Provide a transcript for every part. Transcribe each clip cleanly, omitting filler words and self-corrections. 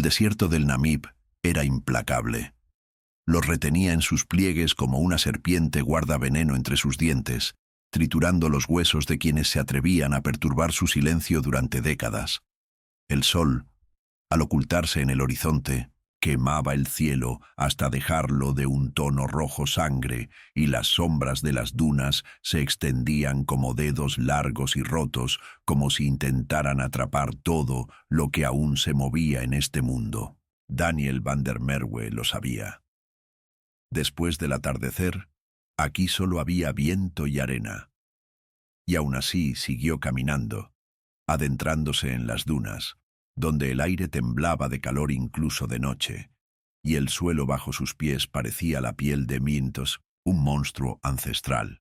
El desierto del Namib era implacable. Los retenía en sus pliegues como una serpiente guarda veneno entre sus dientes, triturando los huesos de quienes se atrevían a perturbar su silencio durante décadas. El sol, al ocultarse en el horizonte, quemaba el cielo hasta dejarlo de un tono rojo sangre, y las sombras de las dunas se extendían como dedos largos y rotos, como si intentaran atrapar todo lo que aún se movía en este mundo. Daniel van der Merwe lo sabía. Después del atardecer, aquí solo había viento y arena. Y aún así siguió caminando, adentrándose en las dunas, donde el aire temblaba de calor incluso de noche, y el suelo bajo sus pies parecía la piel de Mintos, un monstruo ancestral.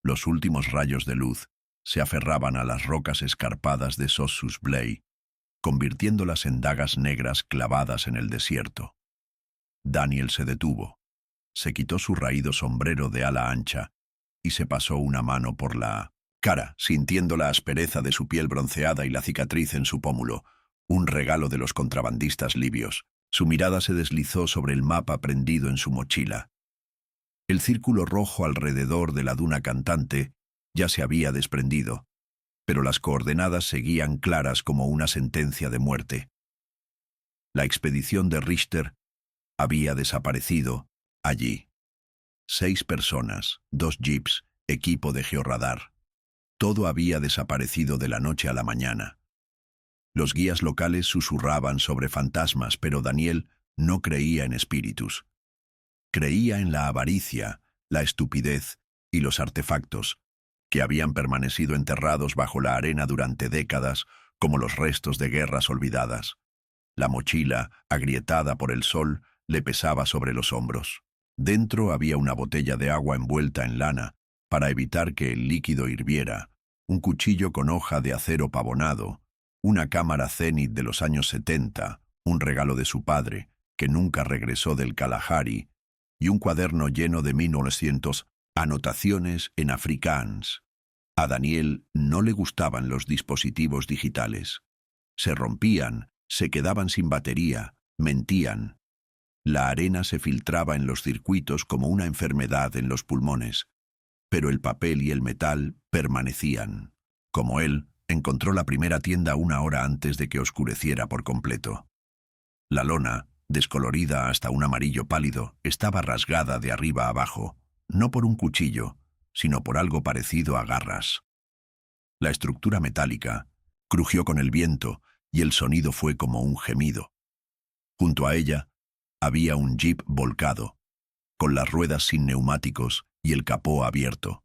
Los últimos rayos de luz se aferraban a las rocas escarpadas de Sossus Blay, convirtiéndolas en dagas negras clavadas en el desierto. Daniel se detuvo, se quitó su raído sombrero de ala ancha y se pasó una mano por la cara, sintiendo la aspereza de su piel bronceada y la cicatriz en su pómulo, un regalo de los contrabandistas libios. Su mirada se deslizó sobre el mapa prendido en su mochila. El círculo rojo alrededor de la duna cantante ya se había desprendido, pero las coordenadas seguían claras como una sentencia de muerte. La expedición de Richter había desaparecido allí. 6 personas, 2 jeeps, equipo de georradar. Todo había desaparecido de la noche a la mañana. Los guías locales susurraban sobre fantasmas, pero Daniel no creía en espíritus. Creía en la avaricia, la estupidez y los artefactos, que habían permanecido enterrados bajo la arena durante décadas como los restos de guerras olvidadas. La mochila, agrietada por el sol, le pesaba sobre los hombros. Dentro había una botella de agua envuelta en lana para evitar que el líquido hirviera, un cuchillo con hoja de acero pavonado, una cámara Zenit de los años 70, un regalo de su padre, que nunca regresó del Kalahari, y un cuaderno lleno de 1900 anotaciones en afrikaans. A Daniel no le gustaban los dispositivos digitales. Se rompían, se quedaban sin batería, mentían. La arena se filtraba en los circuitos como una enfermedad en los pulmones, pero el papel y el metal permanecían. Como él, encontró la primera tienda 1 hora antes de que oscureciera por completo. La lona, descolorida hasta un amarillo pálido, estaba rasgada de arriba a abajo, no por un cuchillo, sino por algo parecido a garras. La estructura metálica crujió con el viento y el sonido fue como un gemido. Junto a ella había un jeep volcado, con las ruedas sin neumáticos y el capó abierto.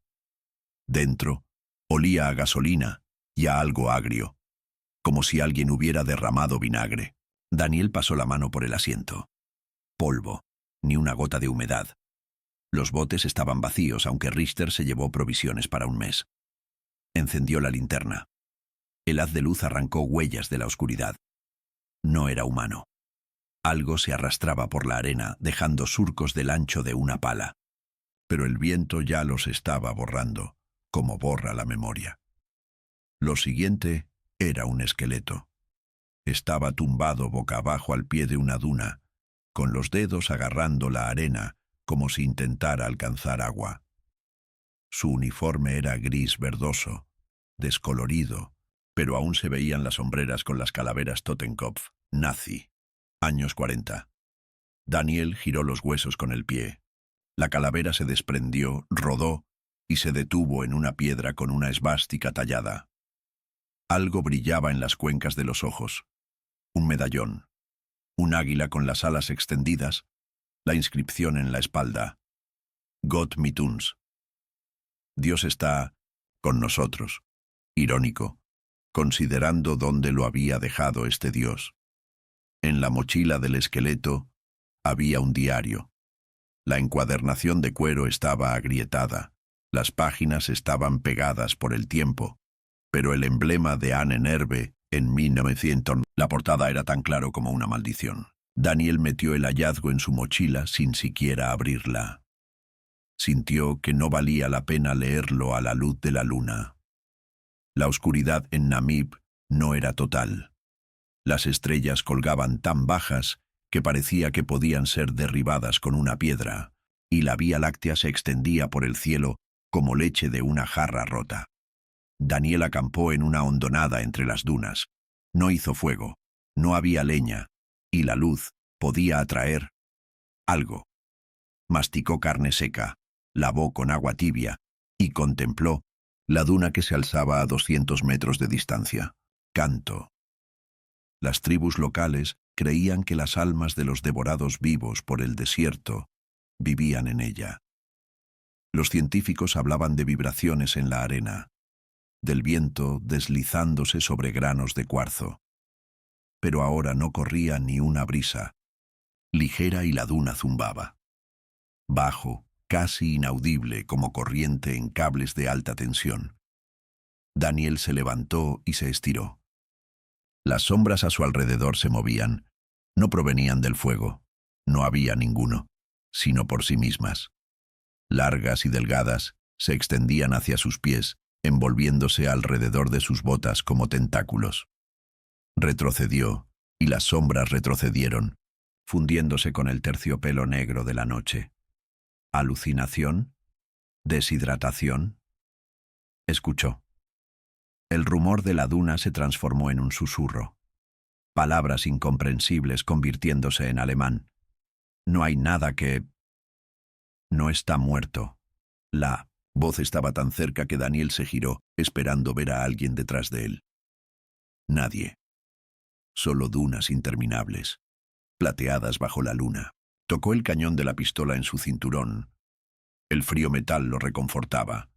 Dentro olía a gasolina y a algo agrio, como si alguien hubiera derramado vinagre. Daniel pasó la mano por el asiento. Polvo, ni una gota de humedad. Los botes estaban vacíos, aunque Richter se llevó provisiones para un mes. Encendió la linterna. El haz de luz arrancó huellas de la oscuridad. No era humano. Algo se arrastraba por la arena, dejando surcos del ancho de una pala. Pero el viento ya los estaba borrando, como borra la memoria. Lo siguiente era un esqueleto. Estaba tumbado boca abajo al pie de una duna, con los dedos agarrando la arena, como si intentara alcanzar agua. Su uniforme era gris verdoso, descolorido, pero aún se veían las hombreras con las calaveras Totenkopf, nazi. Años 40. Daniel giró los huesos con el pie. La calavera se desprendió, rodó y se detuvo en una piedra con una esvástica tallada. Algo brillaba en las cuencas de los ojos. Un medallón. Un águila con las alas extendidas. La inscripción en la espalda. Gott mit uns. Dios está con nosotros. Irónico, considerando dónde lo había dejado este Dios. En la mochila del esqueleto había un diario. La encuadernación de cuero estaba agrietada. Las páginas estaban pegadas por el tiempo, pero el emblema de Anne Nerve en 1900, la portada era tan claro como una maldición. Daniel metió el hallazgo en su mochila sin siquiera abrirla. Sintió que no valía la pena leerlo a la luz de la luna. La oscuridad en Namib no era total. Las estrellas colgaban tan bajas que parecía que podían ser derribadas con una piedra, y la Vía Láctea se extendía por el cielo como leche de una jarra rota. Daniel acampó en una hondonada entre las dunas. No hizo fuego, no había leña, y la luz podía atraer algo. Masticó carne seca, lavó con agua tibia y contempló la duna que se alzaba a 200 metros de distancia. Canto. Las tribus locales creían que las almas de los devorados vivos por el desierto vivían en ella. Los científicos hablaban de vibraciones en la arena, del viento deslizándose sobre granos de cuarzo. Pero ahora no corría ni una brisa, ligera, y la duna zumbaba. Bajo, casi inaudible como corriente en cables de alta tensión. Daniel se levantó y se estiró. Las sombras a su alrededor se movían. No provenían del fuego. No había ninguno, sino por sí mismas. Largas y delgadas, se extendían hacia sus pies, envolviéndose alrededor de sus botas como tentáculos. Retrocedió, y las sombras retrocedieron, fundiéndose con el terciopelo negro de la noche. ¿Alucinación? ¿Deshidratación? Escuchó. El rumor de la duna se transformó en un susurro. Palabras incomprensibles convirtiéndose en alemán. No hay nada que... No está muerto. La voz estaba tan cerca que Daniel se giró, esperando ver a alguien detrás de él. Nadie. Solo dunas interminables, plateadas bajo la luna. Tocó el cañón de la pistola en su cinturón. El frío metal lo reconfortaba.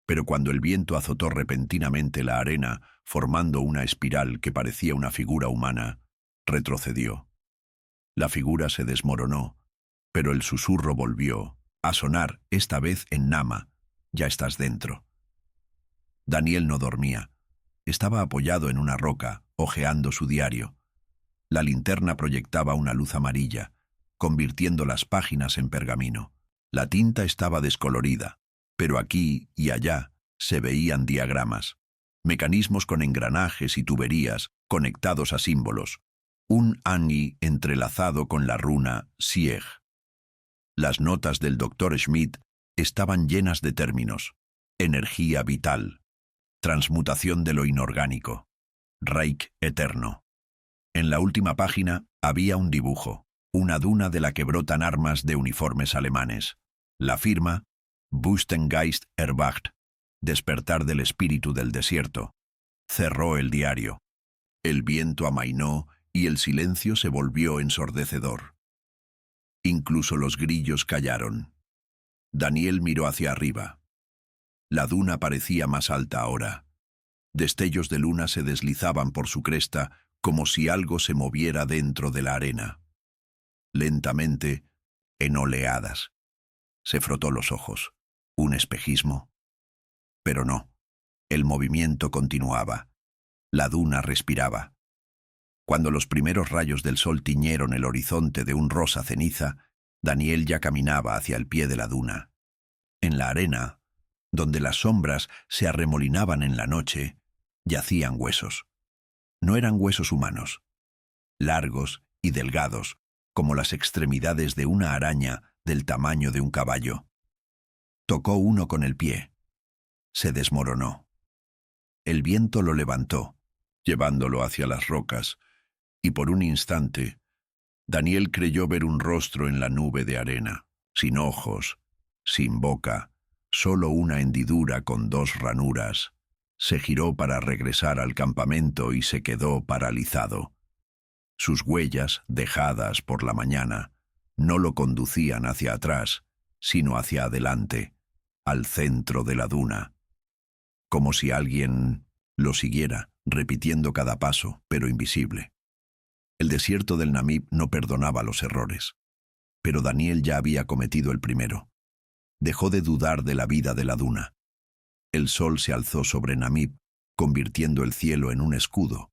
Pero cuando el viento azotó repentinamente la arena, formando una espiral que parecía una figura humana, retrocedió. La figura se desmoronó, pero el susurro volvió a sonar, esta vez en Nama. Ya estás dentro. Daniel no dormía. Estaba apoyado en una roca, hojeando su diario. La linterna proyectaba una luz amarilla, convirtiendo las páginas en pergamino. La tinta estaba descolorida, pero aquí y allá se veían diagramas, mecanismos con engranajes y tuberías conectados a símbolos, un Angi entrelazado con la runa Sieg. Las notas del Dr. Schmidt estaban llenas de términos: energía vital, transmutación de lo inorgánico, Reich eterno. En la última página había un dibujo, una duna de la que brotan armas de uniformes alemanes. La firma, Wüstengeist erwacht, despertar del espíritu del desierto. Cerró el diario. El viento amainó y el silencio se volvió ensordecedor. Incluso los grillos callaron. Daniel miró hacia arriba. La duna parecía más alta ahora. Destellos de luna se deslizaban por su cresta como si algo se moviera dentro de la arena. Lentamente, en oleadas. Se frotó los ojos. ¿Un espejismo? Pero no. El movimiento continuaba. La duna respiraba. Cuando los primeros rayos del sol tiñeron el horizonte de un rosa ceniza, Daniel ya caminaba hacia el pie de la duna. En la arena, donde las sombras se arremolinaban en la noche, yacían huesos. No eran huesos humanos. Largos y delgados, como las extremidades de una araña del tamaño de un caballo. Tocó uno con el pie. Se desmoronó. El viento lo levantó, llevándolo hacia las rocas, y por un instante, Daniel creyó ver un rostro en la nube de arena, sin ojos, sin boca, solo una hendidura con 2 ranuras. Se giró para regresar al campamento y se quedó paralizado. Sus huellas, dejadas por la mañana, no lo conducían hacia atrás, sino hacia adelante, al centro de la duna. Como si alguien lo siguiera, repitiendo cada paso, pero invisible. El desierto del Namib no perdonaba los errores, pero Daniel ya había cometido el primero. Dejó de dudar de la vida de la duna. El sol se alzó sobre Namib, convirtiendo el cielo en un escudo,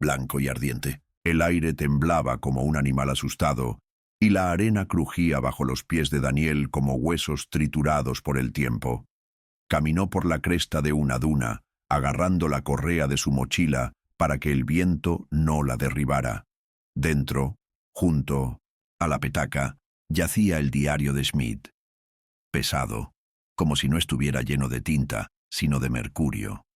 blanco y ardiente. El aire temblaba como un animal asustado, y la arena crujía bajo los pies de Daniel como huesos triturados por el tiempo. Caminó por la cresta de una duna, agarrando la correa de su mochila para que el viento no la derribara. Dentro, junto a la petaca, yacía el diario de Schmidt, pesado, como si no estuviera lleno de tinta, sino de mercurio.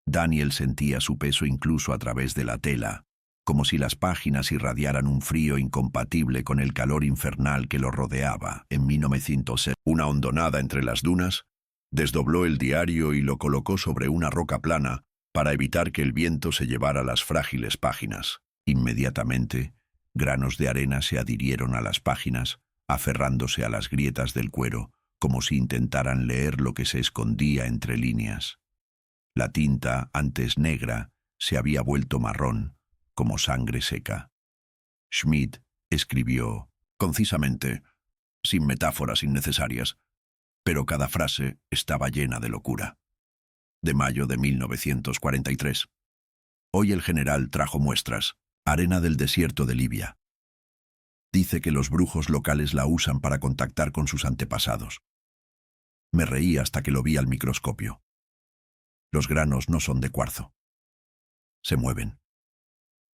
Daniel sentía su peso incluso a través de la tela, como si las páginas irradiaran un frío incompatible con el calor infernal que lo rodeaba. En 1906, una hondonada entre las dunas, desdobló el diario y lo colocó sobre una roca plana para evitar que el viento se llevara las frágiles páginas. Inmediatamente, granos de arena se adhirieron a las páginas, aferrándose a las grietas del cuero, como si intentaran leer lo que se escondía entre líneas. La tinta, antes negra, se había vuelto marrón, como sangre seca. Schmidt escribió concisamente, sin metáforas innecesarias, pero cada frase estaba llena de locura. De mayo de 1943. Hoy el general trajo muestras, arena del desierto de Libia. Dice que los brujos locales la usan para contactar con sus antepasados. Me reí hasta que lo vi al microscopio. Los granos no son de cuarzo. Se mueven,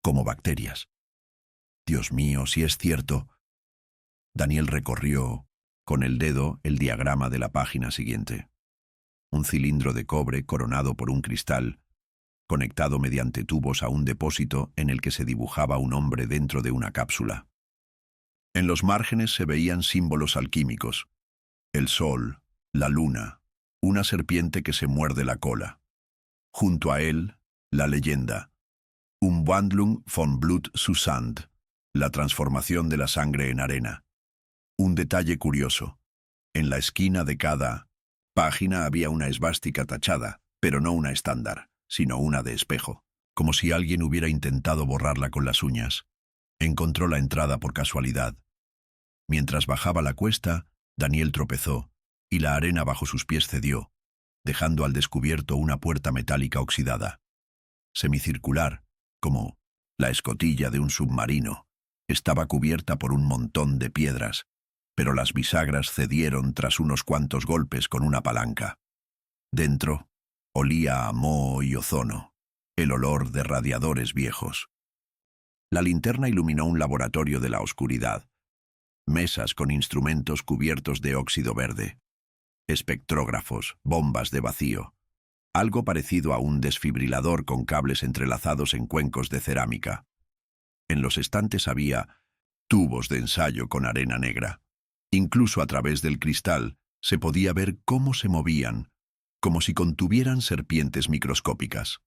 como bacterias. Dios mío, si es cierto. Daniel recorrió, con el dedo, el diagrama de la página siguiente. Un cilindro de cobre coronado por un cristal, conectado mediante tubos a un depósito en el que se dibujaba un hombre dentro de una cápsula. En los márgenes se veían símbolos alquímicos: el sol, la luna, una serpiente que se muerde la cola. Junto a él, la leyenda: Umwandlung von Blut zu Sand, la transformación de la sangre en arena. Un detalle curioso: en la esquina de cada página había una esvástica tachada, pero no una estándar, sino una de espejo, como si alguien hubiera intentado borrarla con las uñas. Encontró la entrada por casualidad. Mientras bajaba la cuesta, Daniel tropezó, y la arena bajo sus pies cedió, dejando al descubierto una puerta metálica oxidada. Semicircular, como la escotilla de un submarino, estaba cubierta por un montón de piedras, pero las bisagras cedieron tras unos cuantos golpes con una palanca. Dentro, olía a moho y ozono, el olor de radiadores viejos. La linterna iluminó un laboratorio de la oscuridad. Mesas con instrumentos cubiertos de óxido verde. Espectrógrafos, bombas de vacío. Algo parecido a un desfibrilador con cables entrelazados en cuencos de cerámica. En los estantes había tubos de ensayo con arena negra. Incluso a través del cristal se podía ver cómo se movían, como si contuvieran serpientes microscópicas.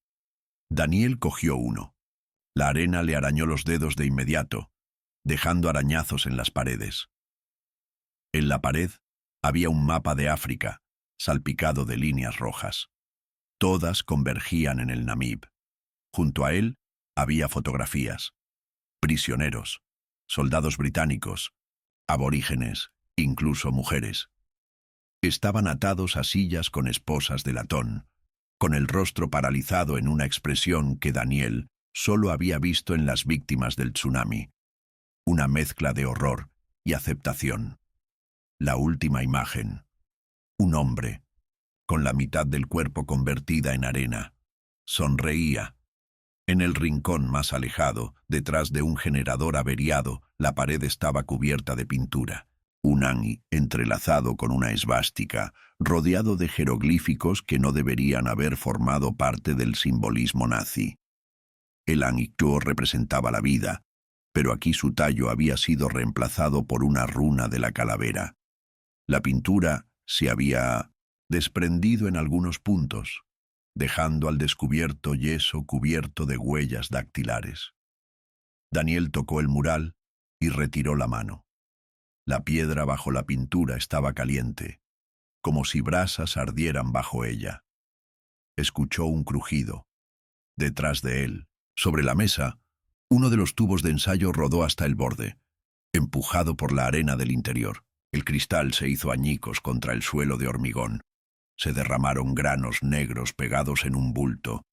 Daniel cogió uno. La arena le arañó los dedos de inmediato, dejando arañazos en las paredes. En la pared había un mapa de África, salpicado de líneas rojas. Todas convergían en el Namib. Junto a él había fotografías. Prisioneros, soldados británicos, aborígenes, incluso mujeres. Estaban atados a sillas con esposas de latón, con el rostro paralizado en una expresión que Daniel solo había visto en las víctimas del tsunami. Una mezcla de horror y aceptación. La última imagen. Un hombre, con la mitad del cuerpo convertida en arena. Sonreía. En el rincón más alejado, detrás de un generador averiado, la pared estaba cubierta de pintura. Un ani entrelazado con una esvástica, rodeado de jeroglíficos que no deberían haber formado parte del simbolismo nazi. El anictuo representaba la vida, pero aquí su tallo había sido reemplazado por una runa de la calavera. La pintura se había desprendido en algunos puntos, dejando al descubierto yeso cubierto de huellas dactilares. Daniel tocó el mural y retiró la mano. La piedra bajo la pintura estaba caliente, como si brasas ardieran bajo ella. Escuchó un crujido. Detrás de él, sobre la mesa, uno de los tubos de ensayo rodó hasta el borde, empujado por la arena del interior. El cristal se hizo añicos contra el suelo de hormigón. Se derramaron granos negros pegados en un bulto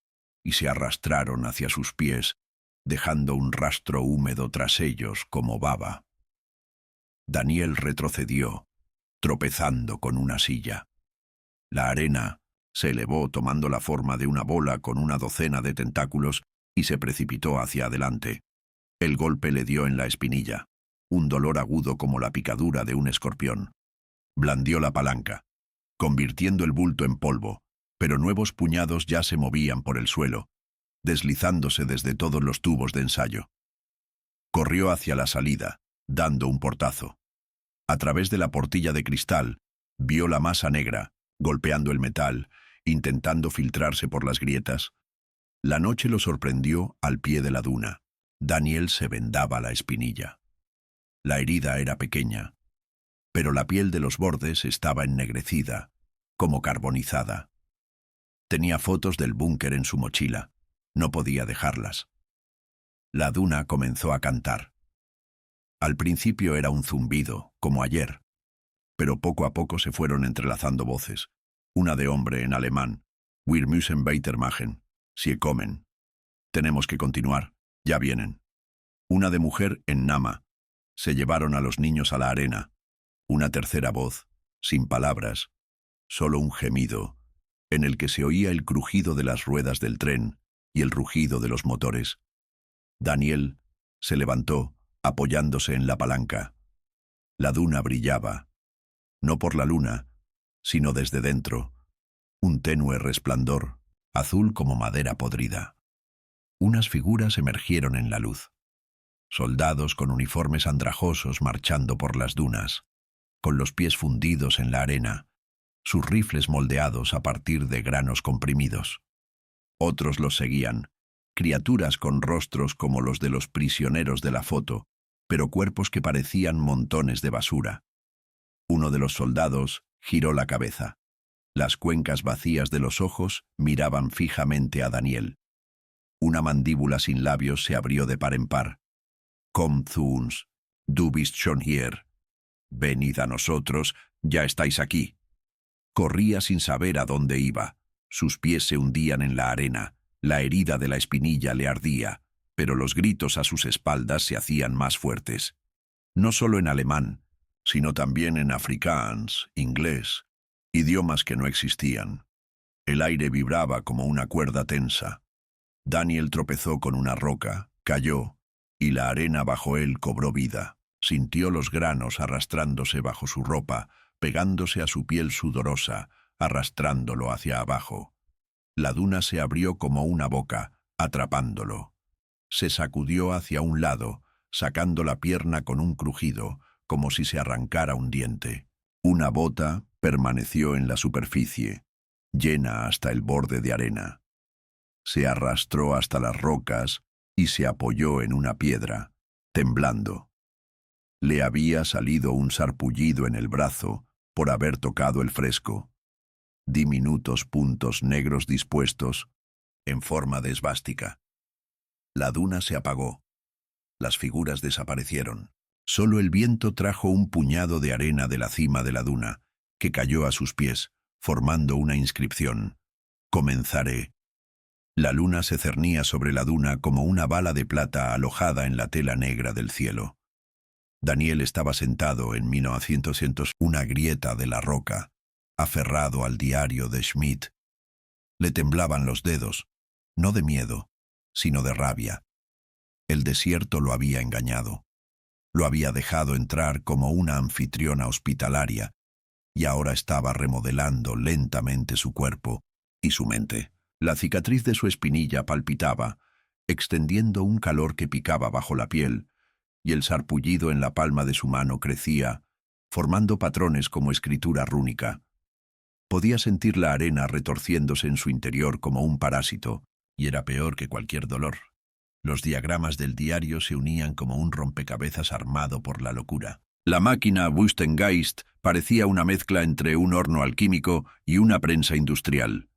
y se arrastraron hacia sus pies, dejando un rastro húmedo tras ellos como baba. Daniel retrocedió, tropezando con una silla. La arena Se elevó tomando la forma de una bola con una docena de tentáculos y se precipitó hacia adelante. El golpe le dio en la espinilla, un dolor agudo como la picadura de un escorpión. Blandió la palanca, convirtiendo el bulto en polvo, pero nuevos puñados ya se movían por el suelo, deslizándose desde todos los tubos de ensayo. Corrió hacia la salida, dando un portazo. A través de la portilla de cristal, vio la masa negra, golpeando el metal, intentando filtrarse por las grietas. La noche lo sorprendió al pie de la duna. Daniel se vendaba la espinilla. La herida era pequeña, pero la piel de los bordes estaba ennegrecida, como carbonizada. Tenía fotos del búnker en su mochila. No podía dejarlas. La duna comenzó a cantar. Al principio era un zumbido, como ayer, pero poco a poco se fueron entrelazando voces. Una de hombre en alemán, Wir müssen weitermachen, Sie kommen. Tenemos que continuar, ya vienen. Una de mujer en nama, se llevaron a los niños a la arena. Una tercera voz, sin palabras, solo un gemido, en el que se oía el crujido de las ruedas del tren y el rugido de los motores. Daniel se levantó, apoyándose en la palanca. La duna brillaba, no por la luna, sino desde dentro, un tenue resplandor, azul como madera podrida. Unas figuras emergieron en la luz. Soldados con uniformes andrajosos marchando por las dunas, con los pies fundidos en la arena, sus rifles moldeados a partir de granos comprimidos. Otros los seguían, criaturas con rostros como los de los prisioneros de la foto, pero cuerpos que parecían montones de basura. Uno de los soldados giró la cabeza. Las cuencas vacías de los ojos miraban fijamente a Daniel. Una mandíbula sin labios se abrió de par en par. «Komm zu uns, du bist schon hier». «Venid a nosotros, ya estáis aquí». Corría sin saber a dónde iba. Sus pies se hundían en la arena. La herida de la espinilla le ardía, pero los gritos a sus espaldas se hacían más fuertes. No solo en alemán, sino también en afrikaans, inglés, idiomas que no existían. El aire vibraba como una cuerda tensa. Daniel tropezó con una roca, cayó, y la arena bajo él cobró vida. Sintió los granos arrastrándose bajo su ropa, pegándose a su piel sudorosa, arrastrándolo hacia abajo. La duna se abrió como una boca, atrapándolo. Se sacudió hacia un lado, sacando la pierna con un crujido, como si se arrancara un diente. Una bota permaneció en la superficie, llena hasta el borde de arena. Se arrastró hasta las rocas y se apoyó en una piedra, temblando. Le había salido un sarpullido en el brazo por haber tocado el fresco. Diminutos puntos negros dispuestos en forma de esvástica. La duna se apagó. Las figuras desaparecieron. Solo el viento trajo un puñado de arena de la cima de la duna, que cayó a sus pies, formando una inscripción. «Comenzaré». La luna se cernía sobre la duna como una bala de plata alojada en la tela negra del cielo. Daniel estaba sentado en 1900, una grieta de la roca, aferrado al diario de Schmidt. Le temblaban los dedos, no de miedo, sino de rabia. El desierto lo había engañado. Lo había dejado entrar como una anfitriona hospitalaria, y ahora estaba remodelando lentamente su cuerpo y su mente. La cicatriz de su espinilla palpitaba, extendiendo un calor que picaba bajo la piel, y el sarpullido en la palma de su mano crecía, formando patrones como escritura rúnica. Podía sentir la arena retorciéndose en su interior como un parásito, y era peor que cualquier dolor. Los diagramas del diario se unían como un rompecabezas armado por la locura. La máquina Wüstengeist parecía una mezcla entre un horno alquímico y una prensa industrial.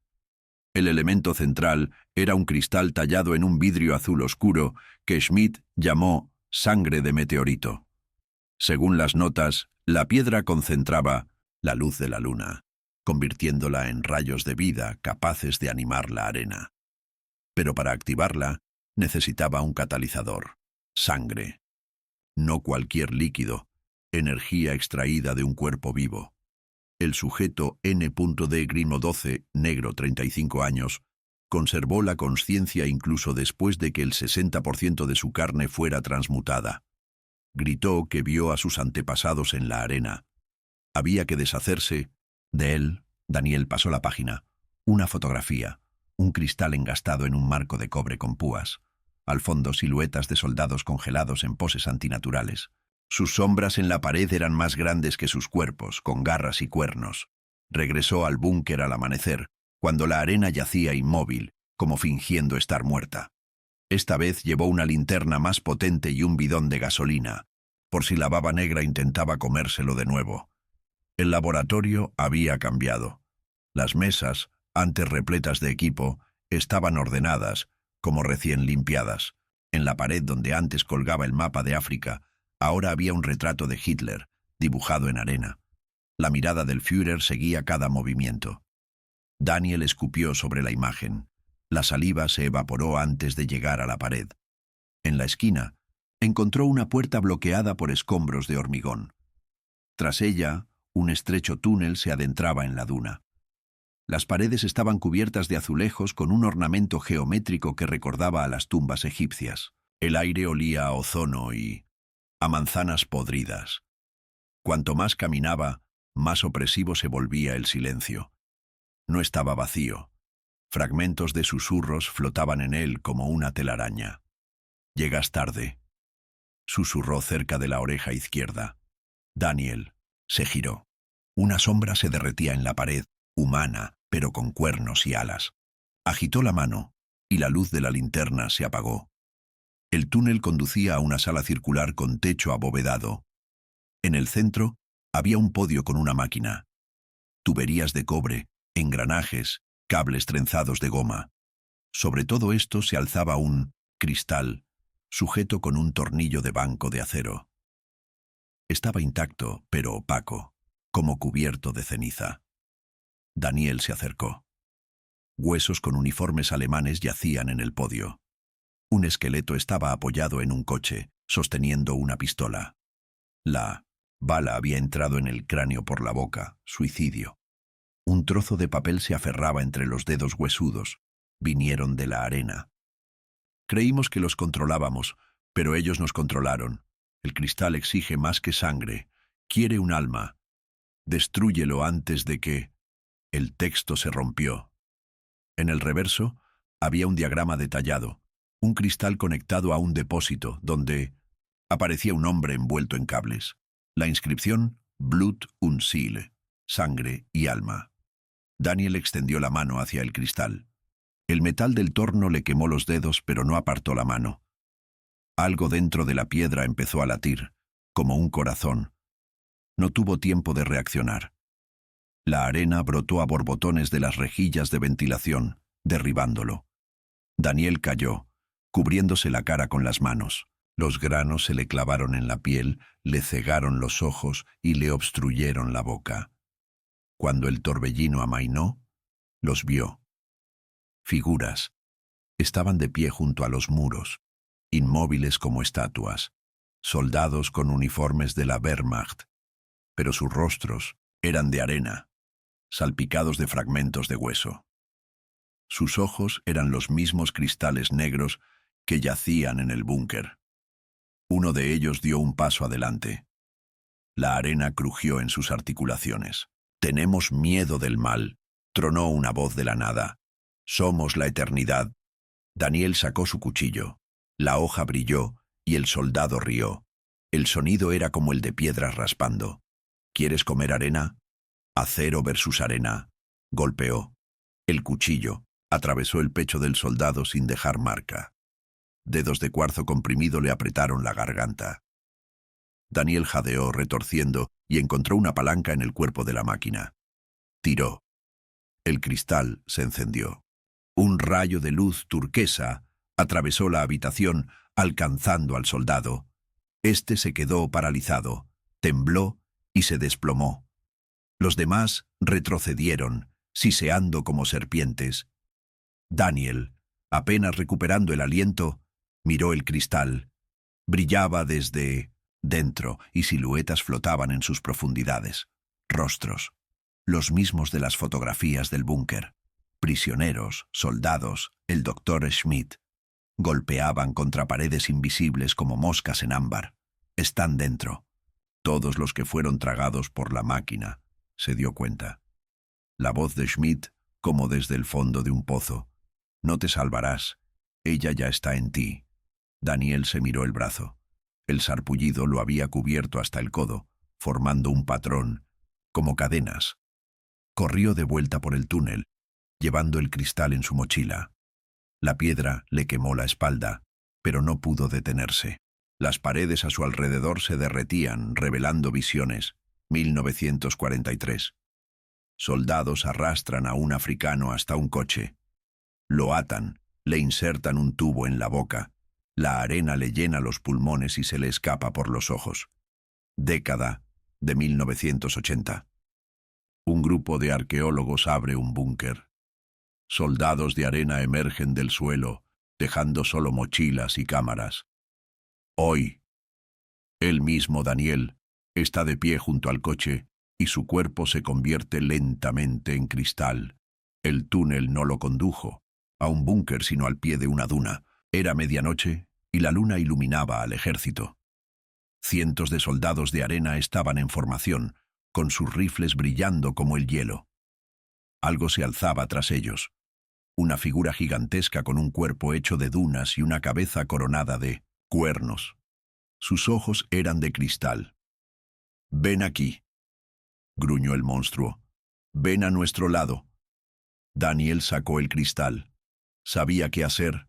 El elemento central era un cristal tallado en un vidrio azul oscuro que Schmidt llamó sangre de meteorito. Según las notas, la piedra concentraba la luz de la luna, convirtiéndola en rayos de vida capaces de animar la arena. Pero para activarla, necesitaba un catalizador, sangre. No cualquier líquido, energía extraída de un cuerpo vivo. El sujeto N.D. Grimo 12, negro 35 años, conservó la conciencia incluso después de que el 60% de su carne fuera transmutada. Gritó que vio a sus antepasados en la arena. Había que deshacerse de él. Daniel pasó la página. Una fotografía, un cristal engastado en un marco de cobre con púas. Al fondo, siluetas de soldados congelados en poses antinaturales. Sus sombras en la pared eran más grandes que sus cuerpos, con garras y cuernos. Regresó al búnker al amanecer, cuando la arena yacía inmóvil, como fingiendo estar muerta. Esta vez llevó una linterna más potente y un bidón de gasolina, por si la baba negra intentaba comérselo de nuevo. El laboratorio había cambiado. Las mesas, antes repletas de equipo, estaban ordenadas, como recién limpiadas. En la pared donde antes colgaba el mapa de África, ahora había un retrato de Hitler, dibujado en arena. La mirada del Führer seguía cada movimiento. Daniel escupió sobre la imagen. La saliva se evaporó antes de llegar a la pared. En la esquina, encontró una puerta bloqueada por escombros de hormigón. Tras ella, un estrecho túnel se adentraba en la duna. Las paredes estaban cubiertas de azulejos con un ornamento geométrico que recordaba a las tumbas egipcias. El aire olía a ozono y a manzanas podridas. Cuanto más caminaba, más opresivo se volvía el silencio. No estaba vacío. Fragmentos de susurros flotaban en él como una telaraña. «Llegas tarde», susurró cerca de la oreja izquierda. Daniel se giró. Una sombra se derretía en la pared, humana, pero con cuernos y alas. Agitó la mano, y la luz de la linterna se apagó. El túnel conducía a una sala circular con techo abovedado. En el centro había un podio con una máquina. Tuberías de cobre, engranajes, cables trenzados de goma. Sobre todo esto se alzaba un cristal, sujeto con un tornillo de banco de acero. Estaba intacto, pero opaco, como cubierto de ceniza. Daniel se acercó. Huesos con uniformes alemanes yacían en el podio. Un esqueleto estaba apoyado en un coche, sosteniendo una pistola. La bala había entrado en el cráneo por la boca, suicidio. Un trozo de papel se aferraba entre los dedos huesudos. Vinieron de la arena. Creímos que los controlábamos, pero ellos nos controlaron. El cristal exige más que sangre. Quiere un alma. Destrúyelo antes de que... El texto se rompió. En el reverso había un diagrama detallado, un cristal conectado a un depósito, donde aparecía un hombre envuelto en cables. La inscripción, Blut und Seele, sangre y alma. Daniel extendió la mano hacia el cristal. El metal del torno le quemó los dedos, pero no apartó la mano. Algo dentro de la piedra empezó a latir, como un corazón. No tuvo tiempo de reaccionar. La arena brotó a borbotones de las rejillas de ventilación, derribándolo. Daniel cayó, cubriéndose la cara con las manos. Los granos se le clavaron en la piel, le cegaron los ojos y le obstruyeron la boca. Cuando el torbellino amainó, los vio. Figuras. Estaban de pie junto a los muros, inmóviles como estatuas, soldados con uniformes de la Wehrmacht, pero sus rostros eran de arena, salpicados de fragmentos de hueso. Sus ojos eran los mismos cristales negros que yacían en el búnker. Uno de ellos dio un paso adelante. La arena crujió en sus articulaciones. «Tenemos miedo del mal», tronó una voz de la nada. «Somos la eternidad». Daniel sacó su cuchillo. La hoja brilló y el soldado rió. El sonido era como el de piedras raspando. «¿Quieres comer arena?» «Acero versus arena». Golpeó. El cuchillo atravesó el pecho del soldado sin dejar marca. Dedos de cuarzo comprimido le apretaron la garganta. Daniel jadeó retorciendo y encontró una palanca en el cuerpo de la máquina. Tiró. El cristal se encendió. Un rayo de luz turquesa atravesó la habitación, alcanzando al soldado. Este se quedó paralizado, tembló y se desplomó. Los demás retrocedieron, siseando como serpientes. Daniel, apenas recuperando el aliento, miró el cristal. Brillaba desde dentro y siluetas flotaban en sus profundidades. Rostros. los mismos de las fotografías del búnker. Prisioneros, soldados, el doctor Schmidt. Golpeaban contra paredes invisibles como moscas en ámbar. Están dentro. Todos los que fueron tragados por la máquina, se dio cuenta. La voz de Schmidt, como desde el fondo de un pozo. No te salvarás. Ella ya está en ti. Daniel se miró el brazo. El sarpullido lo había cubierto hasta el codo, formando un patrón, como cadenas. Corrió de vuelta por el túnel, llevando el cristal en su mochila. La piedra le quemó la espalda, pero no pudo detenerse. Las paredes a su alrededor se derretían, revelando visiones. 1943. Soldados arrastran a un africano hasta un coche. Lo atan, le insertan un tubo en la boca. La arena le llena los pulmones y se le escapa por los ojos. Década de 1980. Un grupo de arqueólogos abre un búnker. Soldados de arena emergen del suelo, dejando solo mochilas y cámaras. Hoy, él mismo, Daniel, está de pie junto al coche y su cuerpo se convierte lentamente en cristal. El túnel no lo condujo a un búnker sino al pie de una duna. Era medianoche y la luna iluminaba al ejército. Cientos de soldados de arena estaban en formación, con sus rifles brillando como el hielo. Algo se alzaba tras ellos. Una figura gigantesca con un cuerpo hecho de dunas y una cabeza coronada de cuernos. Sus ojos eran de cristal. «Ven aquí», gruñó el monstruo. «Ven a nuestro lado». Daniel sacó el cristal. Sabía qué hacer.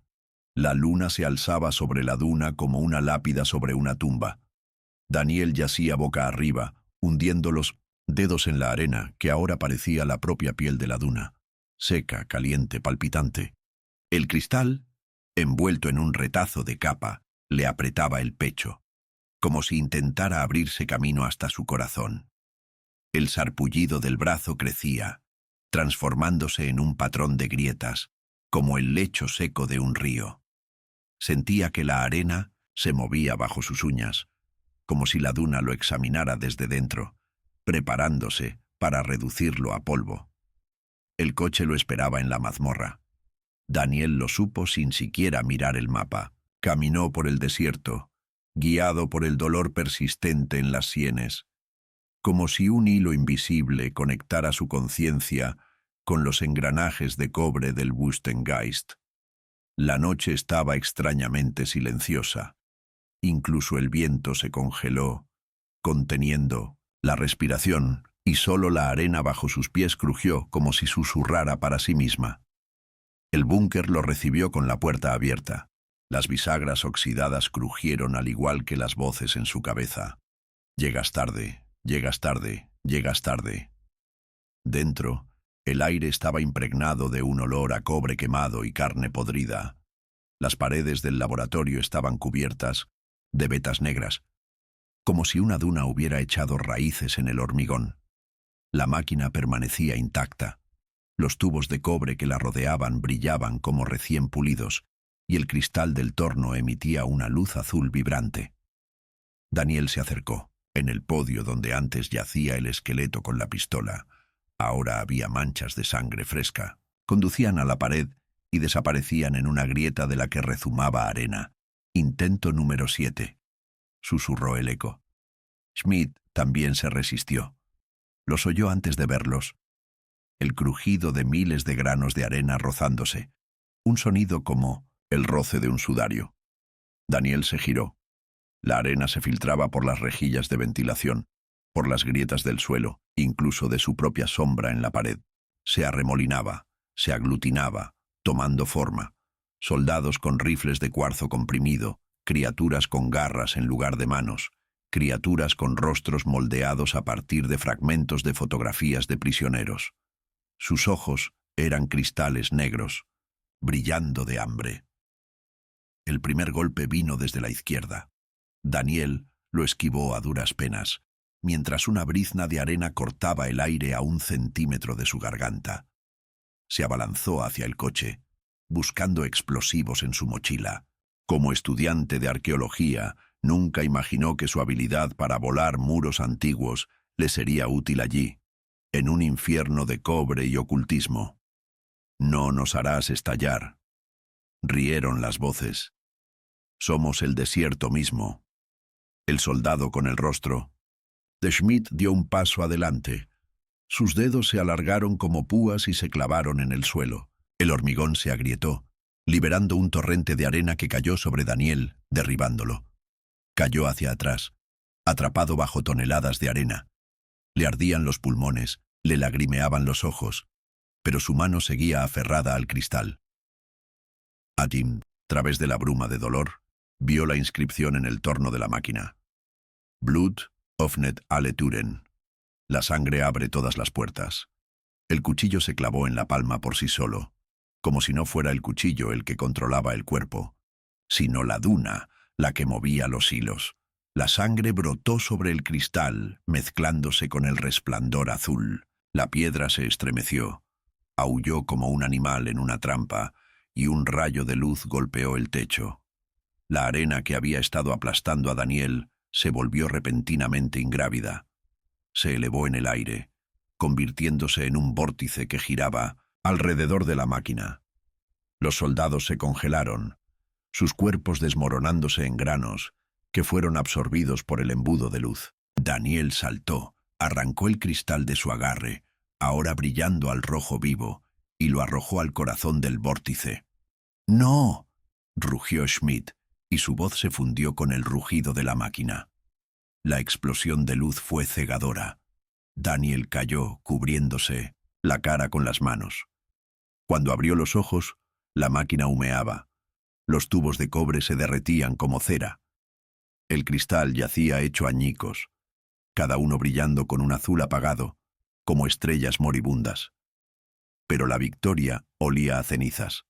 La luna se alzaba sobre la duna como una lápida sobre una tumba. Daniel yacía boca arriba, hundiendo los dedos en la arena, que ahora parecía la propia piel de la duna, seca, caliente, palpitante. El cristal, envuelto en un retazo de capa, le apretaba el pecho, como si intentara abrirse camino hasta su corazón. El sarpullido del brazo crecía, transformándose en un patrón de grietas, como el lecho seco de un río. Sentía que la arena se movía bajo sus uñas, como si la duna lo examinara desde dentro, preparándose para reducirlo a polvo. El coche lo esperaba en la mazmorra. Daniel lo supo sin siquiera mirar el mapa. Caminó por el desierto, guiado por el dolor persistente en las sienes, como si un hilo invisible conectara su conciencia con los engranajes de cobre del Wüstengeist. La noche estaba extrañamente silenciosa. Incluso el viento se congeló, conteniendo la respiración, y solo la arena bajo sus pies crujió como si susurrara para sí misma. El búnker lo recibió con la puerta abierta. Las bisagras oxidadas crujieron al igual que las voces en su cabeza. «Llegas tarde, llegas tarde, llegas tarde». Dentro, el aire estaba impregnado de un olor a cobre quemado y carne podrida. Las paredes del laboratorio estaban cubiertas de vetas negras, como si una duna hubiera echado raíces en el hormigón. La máquina permanecía intacta. Los tubos de cobre que la rodeaban brillaban como recién pulidos, y el cristal del torno emitía una luz azul vibrante. Daniel se acercó. En el podio donde antes yacía el esqueleto con la pistola, ahora había manchas de sangre fresca. Conducían a la pared y desaparecían en una grieta de la que rezumaba arena. «Intento número 7», susurró el eco. Schmidt también se resistió. Los oyó antes de verlos. El crujido de miles de granos de arena rozándose. Un sonido como el roce de un sudario. Daniel se giró. La arena se filtraba por las rejillas de ventilación, por las grietas del suelo, incluso de su propia sombra en la pared. Se arremolinaba, se aglutinaba, tomando forma. Soldados con rifles de cuarzo comprimido, criaturas con garras en lugar de manos, criaturas con rostros moldeados a partir de fragmentos de fotografías de prisioneros. Sus ojos eran cristales negros, brillando de hambre. El primer golpe vino desde la izquierda. Daniel lo esquivó a duras penas, mientras una brizna de arena cortaba el aire a 1 centímetro de su garganta. Se abalanzó hacia el coche, buscando explosivos en su mochila. Como estudiante de arqueología, nunca imaginó que su habilidad para volar muros antiguos le sería útil allí. en un infierno de cobre y ocultismo. No nos harás estallar. Rieron las voces. Somos el desierto mismo. El soldado con el rostro. De Schmidt dio un paso adelante. Sus dedos se alargaron como púas y se clavaron en el suelo. El hormigón se agrietó, liberando un torrente de arena que cayó sobre Daniel, derribándolo. Cayó hacia atrás, atrapado bajo toneladas de arena. Le ardían los pulmones, le lagrimeaban los ojos, pero su mano seguía aferrada al cristal. Atim, a través de la bruma de dolor, vio la inscripción en el torno de la máquina. Blut öffnet alle Türen. La sangre abre todas las puertas. El cuchillo se clavó en la palma por sí solo, como si no fuera el cuchillo el que controlaba el cuerpo, sino la duna la que movía los hilos. La sangre brotó sobre el cristal, mezclándose con el resplandor azul. La piedra se estremeció, aulló como un animal en una trampa, y un rayo de luz golpeó el techo. La arena que había estado aplastando a Daniel se volvió repentinamente ingrávida. Se elevó en el aire, convirtiéndose en un vórtice que giraba alrededor de la máquina. Los soldados se congelaron, sus cuerpos desmoronándose en granos, que fueron absorbidos por el embudo de luz. Daniel saltó, arrancó el cristal de su agarre, ahora brillando al rojo vivo, y lo arrojó al corazón del vórtice. ¡No!, rugió Schmidt, y su voz se fundió con el rugido de la máquina. La explosión de luz fue cegadora. Daniel cayó, cubriéndose la cara con las manos. Cuando abrió los ojos, la máquina humeaba. Los tubos de cobre se derretían como cera. El cristal yacía hecho añicos, cada uno brillando con un azul apagado, como estrellas moribundas. Pero la victoria olía a cenizas.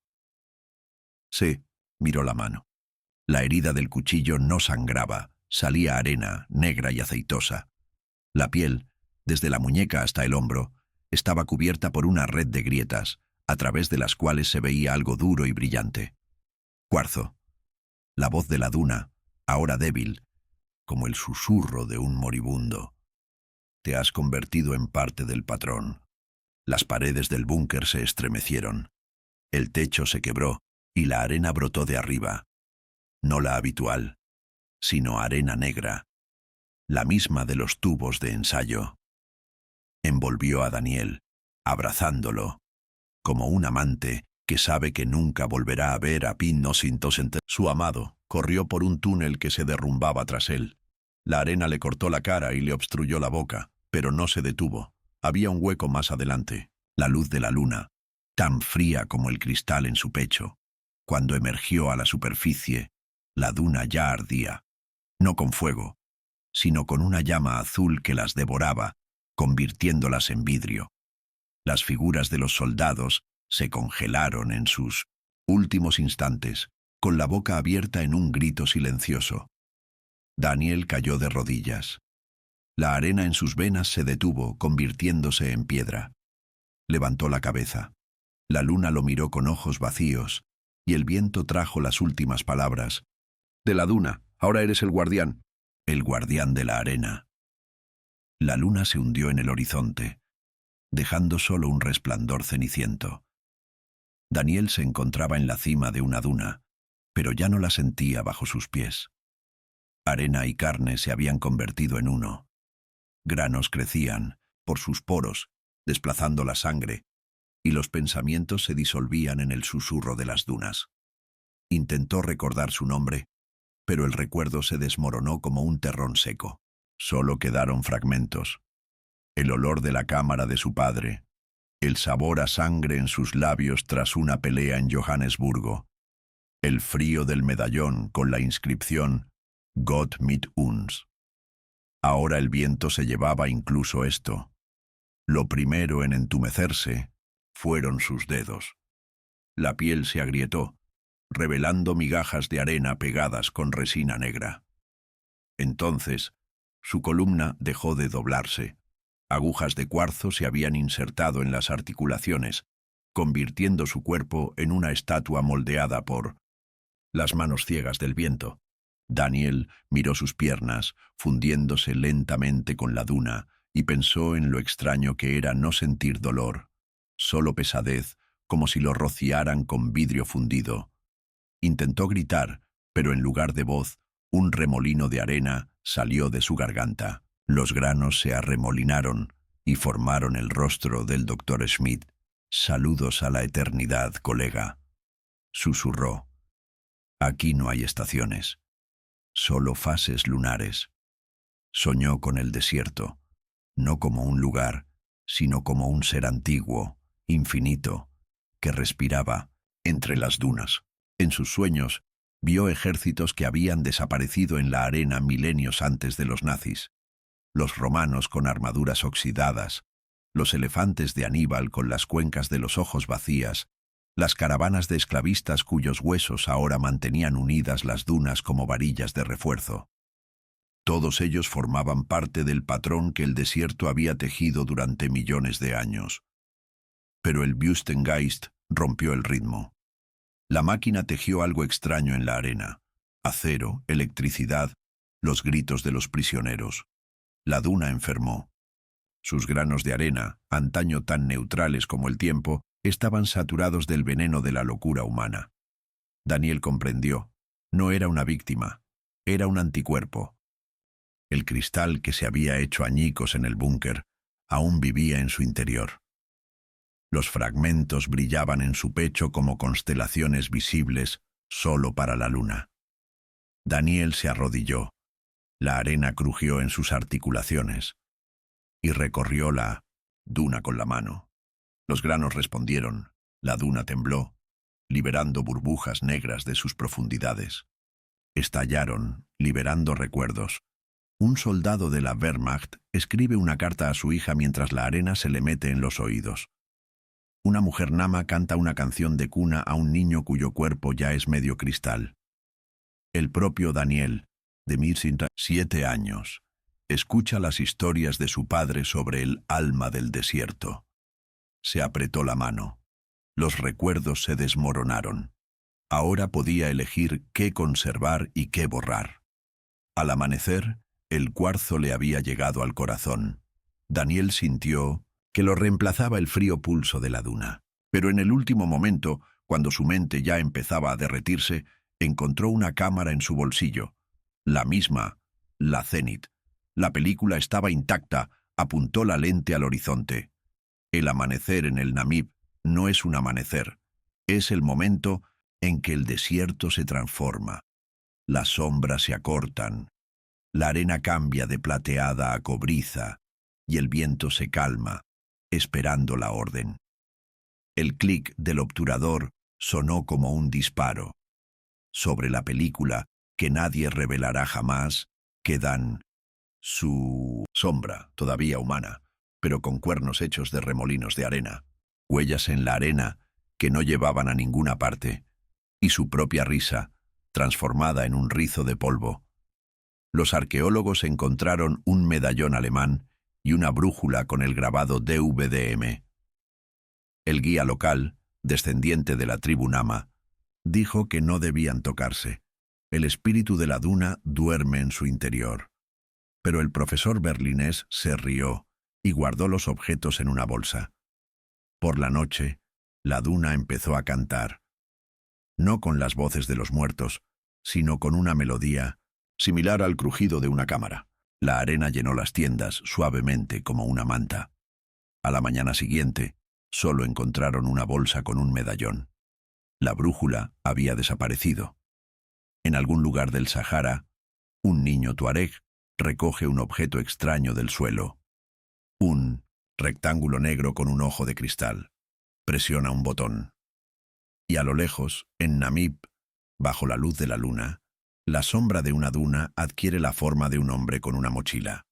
Sí, miró la mano. La herida del cuchillo no sangraba, salía arena, negra y aceitosa. La piel, desde la muñeca hasta el hombro, estaba cubierta por una red de grietas, a través de las cuales se veía algo duro y brillante. Cuarzo. La voz de la duna, ahora débil, como el susurro de un moribundo. Te has convertido en parte del patrón. Las paredes del búnker se estremecieron. El techo se quebró y la arena brotó de arriba. No la habitual, sino arena negra, la misma de los tubos de ensayo. Envolvió a Daniel, abrazándolo, como un amante que sabe que nunca volverá a ver a Pinochet. Su amado corrió por un túnel que se derrumbaba tras él. La arena le cortó la cara y le obstruyó la boca, pero no se detuvo. Había un hueco más adelante, la luz de la luna, tan fría como el cristal en su pecho. Cuando emergió a la superficie, la duna ya ardía, no con fuego, sino con una llama azul que las devoraba, convirtiéndolas en vidrio. Las figuras de los soldados se congelaron en sus últimos instantes, con la boca abierta en un grito silencioso. Daniel cayó de rodillas. La arena en sus venas se detuvo, convirtiéndose en piedra. Levantó la cabeza. La luna lo miró con ojos vacíos, y el viento trajo las últimas palabras. De la duna, ahora eres el guardián. El guardián de la arena. La luna se hundió en el horizonte, dejando solo un resplandor ceniciento. Daniel se encontraba en la cima de una duna, pero ya no la sentía bajo sus pies. Arena y carne se habían convertido en uno. Granos crecían, por sus poros, desplazando la sangre, y los pensamientos se disolvían en el susurro de las dunas. Intentó recordar su nombre, pero el recuerdo se desmoronó como un terrón seco. Solo quedaron fragmentos. El olor de la cámara de su padre, el sabor a sangre en sus labios tras una pelea en Johannesburgo, el frío del medallón con la inscripción Gott mit uns. Ahora el viento se llevaba incluso esto. Lo primero en entumecerse fueron sus dedos. La piel se agrietó, revelando migajas de arena pegadas con resina negra. Entonces, su columna dejó de doblarse. Agujas de cuarzo se habían insertado en las articulaciones, convirtiendo su cuerpo en una estatua moldeada por las manos ciegas del viento. Daniel miró sus piernas, fundiéndose lentamente con la duna, y pensó en lo extraño que era no sentir dolor, solo pesadez, como si lo rociaran con vidrio fundido. Intentó gritar, pero en lugar de voz, un remolino de arena salió de su garganta. Los granos se arremolinaron y formaron el rostro del doctor Schmidt. «Saludos a la eternidad, colega», susurró. «Aquí no hay estaciones, solo fases lunares». Soñó con el desierto, no como un lugar, sino como un ser antiguo, infinito, que respiraba entre las dunas. En sus sueños, vio ejércitos que habían desaparecido en la arena milenios antes de los nazis. Los romanos con armaduras oxidadas, los elefantes de Aníbal con las cuencas de los ojos vacías, las caravanas de esclavistas cuyos huesos ahora mantenían unidas las dunas como varillas de refuerzo. Todos ellos formaban parte del patrón que el desierto había tejido durante millones de años. Pero el Wüstengeist rompió el ritmo. La máquina tejió algo extraño en la arena: acero, electricidad, los gritos de los prisioneros. La duna enfermó. Sus granos de arena, antaño tan neutrales como el tiempo, estaban saturados del veneno de la locura humana. Daniel comprendió. No era una víctima, era un anticuerpo. El cristal que se había hecho añicos en el búnker aún vivía en su interior. Los fragmentos brillaban en su pecho como constelaciones visibles solo para la luna. Daniel se arrodilló. La arena crujió en sus articulaciones y recorrió la duna con la mano. Los granos respondieron. La duna tembló, liberando burbujas negras de sus profundidades. Estallaron, liberando recuerdos. Un soldado de la Wehrmacht escribe una carta a su hija mientras la arena se le mete en los oídos. Una mujer nama canta una canción de cuna a un niño cuyo cuerpo ya es medio cristal. El propio Daniel, de 7 años, escucha las historias de su padre sobre el alma del desierto. Se apretó la mano. Los recuerdos se desmoronaron. Ahora podía elegir qué conservar y qué borrar. Al amanecer, el cuarzo le había llegado al corazón. Daniel sintió que lo reemplazaba el frío pulso de la duna. Pero en el último momento, cuando su mente ya empezaba a derretirse, encontró una cámara en su bolsillo. La misma, la Zenit. La película estaba intacta, apuntó la lente al horizonte. El amanecer en el Namib no es un amanecer, es el momento en que el desierto se transforma. Las sombras se acortan, la arena cambia de plateada a cobriza y el viento se calma, esperando la orden. El clic del obturador sonó como un disparo. Sobre la película, que nadie revelará jamás, quedan su sombra, todavía humana, pero con cuernos hechos de remolinos de arena, huellas en la arena que no llevaban a ninguna parte, y su propia risa, transformada en un rizo de polvo. Los arqueólogos encontraron un medallón alemán y una brújula con el grabado DVDM. El guía local, descendiente de la tribu Nama, dijo que no debían tocarse. El espíritu de la duna duerme en su interior. Pero el profesor berlinés se rió y guardó los objetos en una bolsa. Por la noche, la duna empezó a cantar. No con las voces de los muertos, sino con una melodía similar al crujido de una cámara. La arena llenó las tiendas suavemente como una manta. A la mañana siguiente, solo encontraron una bolsa con un medallón. La brújula había desaparecido. En algún lugar del Sahara, un niño tuareg recoge un objeto extraño del suelo. Un rectángulo negro con un ojo de cristal. Presiona un botón. Y a lo lejos, en Namib, bajo la luz de la luna, la sombra de una duna adquiere la forma de un hombre con una mochila.